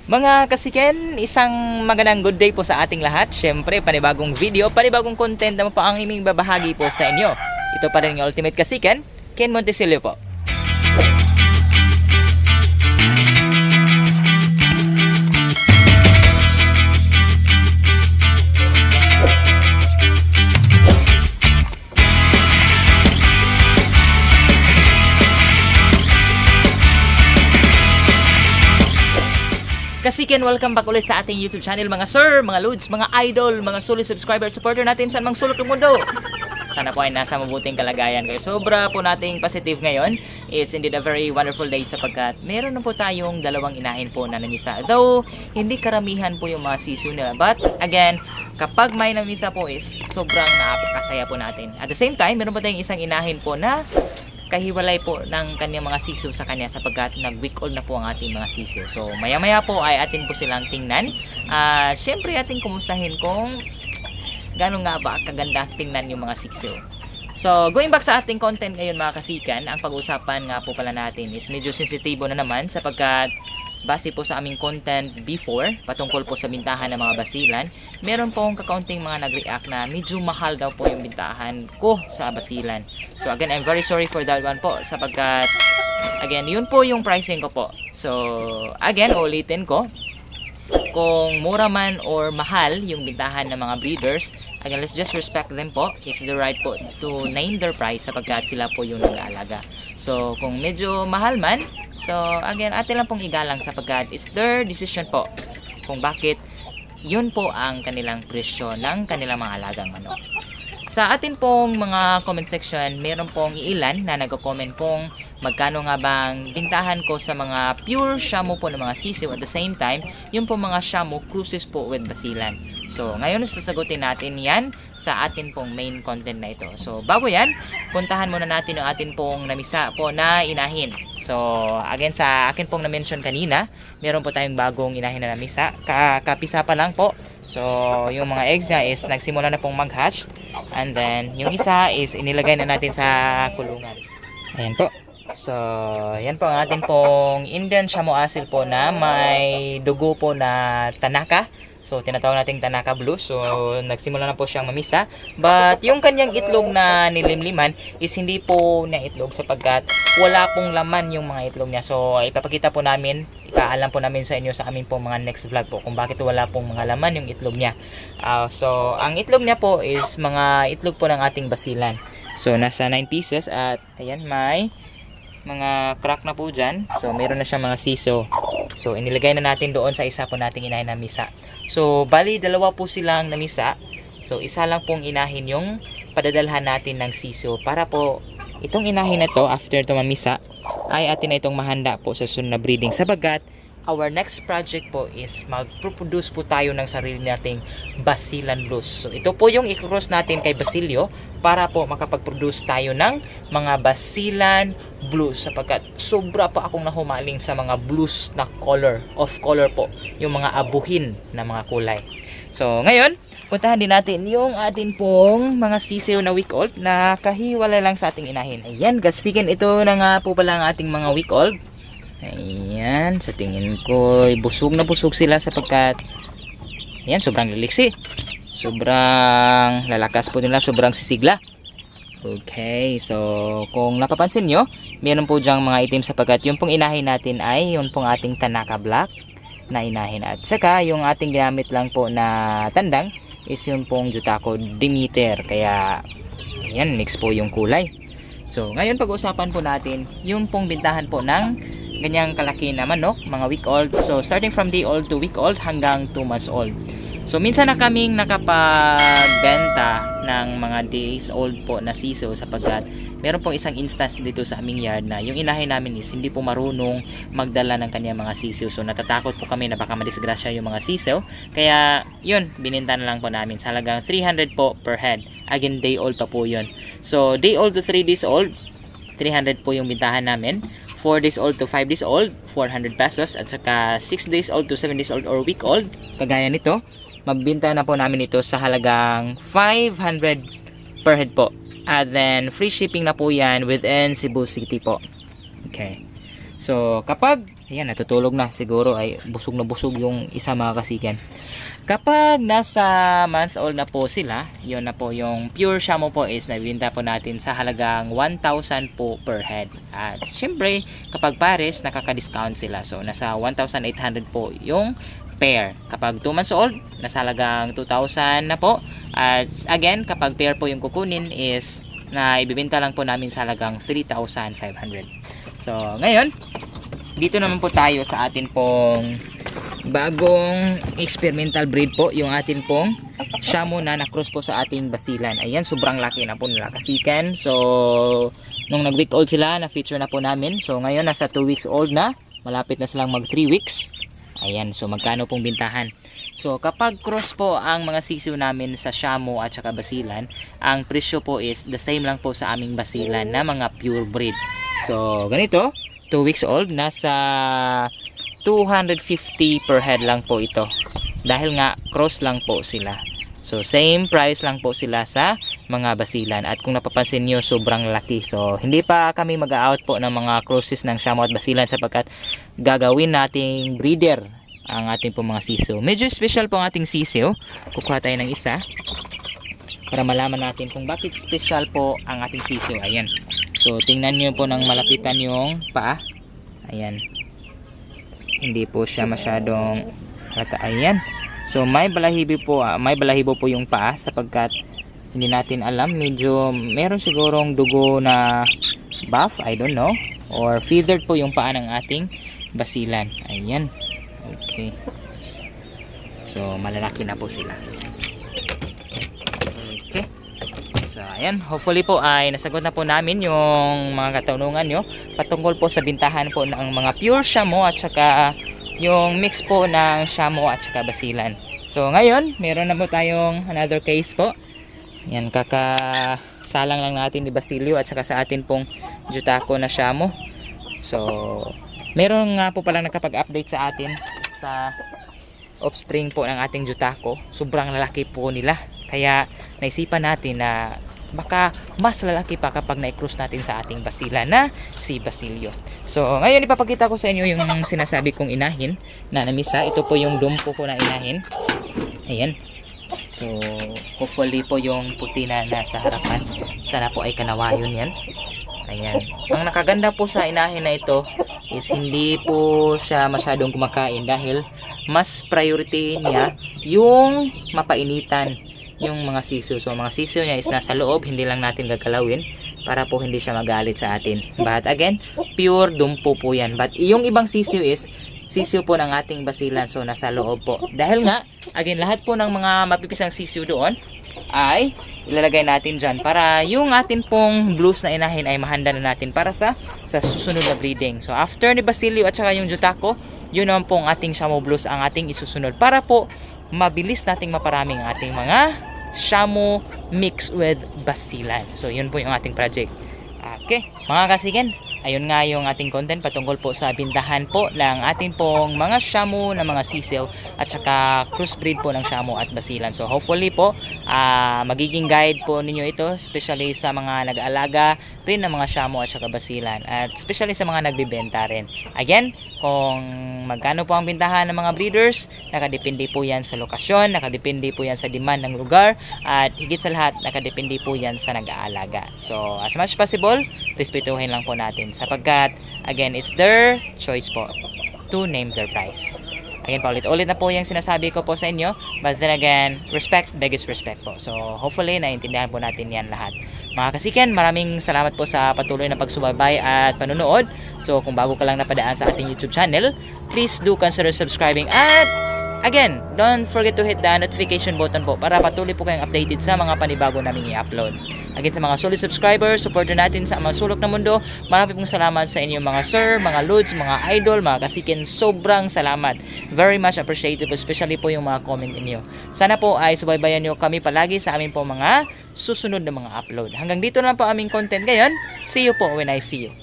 Mga kasiken, isang magandang good day po sa ating lahat. Siyempre, panibagong video, panibagong content naman po ang aming babahagi po sa inyo. Ito pa rin yung Ultimate Kasiken, Ken Montesilio po. Kasiken, welcome back ulit sa ating YouTube channel mga sir, mga loads, mga idol, mga solid subscriber at supporter natin sa mga sulok ng mundo. Sana po ay nasa mabuting kalagayan kayo. Sobra po nating positive ngayon. It's indeed a very wonderful day sapagkat meron na po tayong dalawang inahin po na namisa. Though, hindi karamihan po yung mga sisiw nila. But, again, kapag may namisa po is sobrang nakakasaya po natin. At the same time, meron po tayong isang inahin po na kahiwalay po ng kanyang mga sisiw sa kanya sapagkat nag-week old na po ang ating mga sisiw. So maya maya po ay atin po silang tingnan. Syempre ating kumustahin kung gano'n nga ba kaganda tingnan yung mga sisiw. So going back sa ating content ngayon mga kasikan, ang pag-usapan nga po pala natin is medyo sensitibo na naman sapagkat base po sa aming content before patungkol po sa bintahan ng mga basilan, meron pong kakaunting mga nag-react na medyo mahal daw po yung bintahan ko sa basilan. So again, I'm very sorry for that one po sapagkat again, yun po yung pricing ko po. So again, ulitin ko, kung mura man or mahal yung bintahan ng mga breeders, again, let's just respect them po. It's the right po to name their price sapagkat sila po yung nag-aalaga. So kung medyo mahal man, so again, atin lang pong igalang sapagkat it's their decision po kung bakit yun po ang kanilang presyo ng kanilang mga alagang manok. Sa atin pong mga comment section, meron pong ilan na nagko-comment pong magkano nga bang bintahan ko sa mga pure Shamu po ng mga sisiw. At the same time, yung po mga Shamu cruises po with basilan. So ngayon sasagutin natin yan sa atin pong main content na ito. So bago yan, puntahan muna natin ang atin pong namisa po na inahin. So again, sa akin pong na-mention kanina, meron po tayong bagong inahin na namisa. Kapisa pa lang po. So yung mga eggs niya is nagsimula na pong mag-hatch. And then yung isa is inilagay na natin sa kulungan. Ayan po. So yan po ang atin pong Indian Shamu Asil po na may dugo po na Tanaka. So tinatawag nating Tanaka Blue. So nagsimula na po siyang mamisa. But yung kanyang itlog na nilimliman is hindi po niya itlog sapagkat wala pong laman yung mga itlog niya. So ipapakita po namin, ipaalam po namin sa inyo sa amin pong mga next vlog po kung bakit wala pong mga laman yung itlog niya. So ang itlog niya po is mga itlog po ng ating basilan. So nasa 9 pieces at ayan, may mga crack na po dyan. So meron na siyang mga siso. So inilagay na natin doon sa isa po nating inahin na misa. So bali dalawa po silang namisa. So isa lang pong inahin yung padadalhan natin ng siso para po itong inahin na to after to mamisa ay atin na itong mahanda po sa sunod na breeding sapagkat our next project po is mag-produce po tayo ng sarili nating Basilan Blues. So ito po yung i-cross natin kay Basilio para po makapag-produce tayo ng mga Basilan Blues sapagkat sobra pa akong nahumaling sa mga blues na color, off color po, yung mga abuhin na mga kulay. So ngayon, puntahan din natin yung atin pong mga sisiw na week old na kahiwalay lang sa ating inahin. Ayan, kasikin, ito na nga po pala ang ating mga week old. Ayan, sa tingin ko busog na busog sila sapagkat ayan, sobrang liliksi, sobrang lalakas po nila, sobrang sisigla. Okay, so kung napapansin nyo, meron po dyang mga itim sapagkat yung pong inahin natin ay yung pong ating Tanaka Black na inahin. At saka yung ating ginamit lang po na tandang is yung pong Jutako Demeter. Kaya ayan, mix po yung kulay. So ngayon pag-uusapan po natin yung pong bintahan po ng ganyang kalaki na manok, mga week old. So starting from day old to week old hanggang 2 months old. So minsan na kaming nakapagbenta ng mga days old po na siso sapagkat meron pong isang instance dito sa aming yard na yung inahin namin is hindi po marunong magdala ng kanyang mga sisiw. So natatakot po kami na baka madisgrasya yung mga sisiw. Kaya yun, bininta na lang po namin sa halagang 300 po per head. Again, day old pa po yun. So day old to 3 days old, 300 po yung bintahan namin. 4 days old to 5 days old, 400 pesos. At saka 6 days old to 7 days old or week old, kagaya nito, magbinta na po namin ito sa halagang 500 per head po. At then free shipping na po yan within Cebu City po. Okay. So kapag Ayan, natutulog na. Siguro ay busog na busog yung isa mga kasigan. Kapag nasa month old na po sila, yun na po yung pure Shamo po is nabibenta po natin sa halagang 1,000 po per head. At syempre, kapag pares, nakaka-discount sila. So, nasa 1,800 po yung pair. Kapag 2 months old, nasa halagang 2,000 na po. At again, kapag pair po yung kukunin is na ibibenta lang po namin sa halagang 3,500. So, ngayon, dito naman po tayo sa atin pong bagong experimental breed po, yung atin pong Shamo na na-cross po sa ating basilan. Ayan, sobrang laki na po nila kasikan. So, nung nag-week old sila, na-feature na po namin. So, ngayon nasa 2 weeks old na. Malapit na silang mag 3 weeks. Ayan, so magkano pong bintahan? So, kapag cross po ang mga sisiw namin sa Shamo at saka basilan, ang presyo po is the same lang po sa aming basilan na mga pure breed. So, ganito. 2 weeks old, nasa 250 per head lang po ito. Dahil nga, cross lang po sila. So, same price lang po sila sa mga basilan. At kung napapansin nyo, sobrang laki. So, hindi pa kami mag-out po ng mga crosses ng Shamo at basilan sapagkat gagawin nating breeder ang ating po mga sisiw. Medyo special po ang ating sisiw. Kukuha tayo ng isa para malaman natin kung bakit special po ang ating sisiw. Ayan. So, tingnan nyo po ng malapitan yung paa. Ayan. Hindi po siya masyadong halata. Ayan. So, may balahibo po yung paa sapagkat hindi natin alam. Medyo meron sigurong dugo na buff. I don't know. Or feathered po yung paa ng ating basilan. Ayan. Okay. So, malalaki na po sila. Okay. So, ayan. Hopefully po ay nasagot na po namin yung mga katanungan nyo patungkol po sa bintahan po ng mga pure Shamo at saka yung mix po ng Shamo at saka basilan. So, ngayon, meron na po tayong another case po. Yan, kakasalang lang natin ni Basilio at saka sa atin pong Jutako na Shamo. So, meron nga po pala nakapag-update sa atin sa offspring po ng ating Jutako. Sobrang lalaki po nila. Kaya naisipan natin na baka mas lalaki pa kapag na-cross natin sa ating basila na si Basilio. So, ngayon ipapakita ko sa inyo yung sinasabi kong inahin na namisa. Ito po yung dumpo ko na inahin. Ayan. So, hopefully po yung puti na nasa harapan. Sana po ay kanawayon yan. Ayan. Ang nakaganda po sa inahin na ito is hindi po siya masyadong kumakain dahil mas priority niya yung mapainitan yung mga sisiw. So, mga sisiw niya is nasa loob, hindi lang natin gagalawin para po hindi siya magalit sa atin. But again, pure dumpo po yan. But yung ibang sisiw is sisiw po ng ating basilan. So, nasa loob po. Dahil nga, again, lahat po ng mga mapipisang sisiw doon ay ilalagay natin dyan para yung atin pong blues na inahin ay mahanda na natin para sa susunod na breeding. So, after ni Basilio at saka yung Jutako, yun naman pong ating Shamo Blues ang ating isusunod para po mabilis nating maparaming ating mga Shamo mix with basilan. So, yun po yung ating project. Okay, mga kasigan, ayun nga yung ating content patungkol po sa bintahan po ng ating pong mga Shamo na mga sisiw at saka crossbreed po ng Shamo at basilan. So, hopefully po, magiging guide po ninyo ito, especially sa mga nag-aalaga rin ng mga Shamo at saka basilan. At especially sa mga nagbibenta rin. Again, kung magkano po ang bintahan ng mga breeders, nakadepende po yan sa lokasyon, nakadepende po yan sa demand ng lugar, at higit sa lahat, nakadepende po yan sa nag-aalaga. So, as much possible, respetuhin lang po natin sapagkat, again, it's their choice po to name their price. Again, paulit-ulit na po yung sinasabi ko po sa inyo, but then again, respect beggars respect po. So, hopefully, naiintindihan po natin yan lahat. Mga kasiken, maraming salamat po sa patuloy na pagsubaybay at panunood. So, kung bago ka lang napadaan sa ating YouTube channel, please do consider subscribing. At, again, don't forget to hit the notification button po para patuloy po kayong updated sa mga panibago naming i-upload. Again, sa mga solid subscribers, supporter natin sa mga sulok ng mundo, marami pong salamat sa inyo mga sir, mga lods, mga idol, mga kasikin. Sobrang salamat. Very much appreciated, especially po yung mga comment niyo. Sana po ay subaybayan nyo kami palagi sa aming po mga susunod na mga upload. Hanggang dito na po aming content ngayon. See you po when I see you.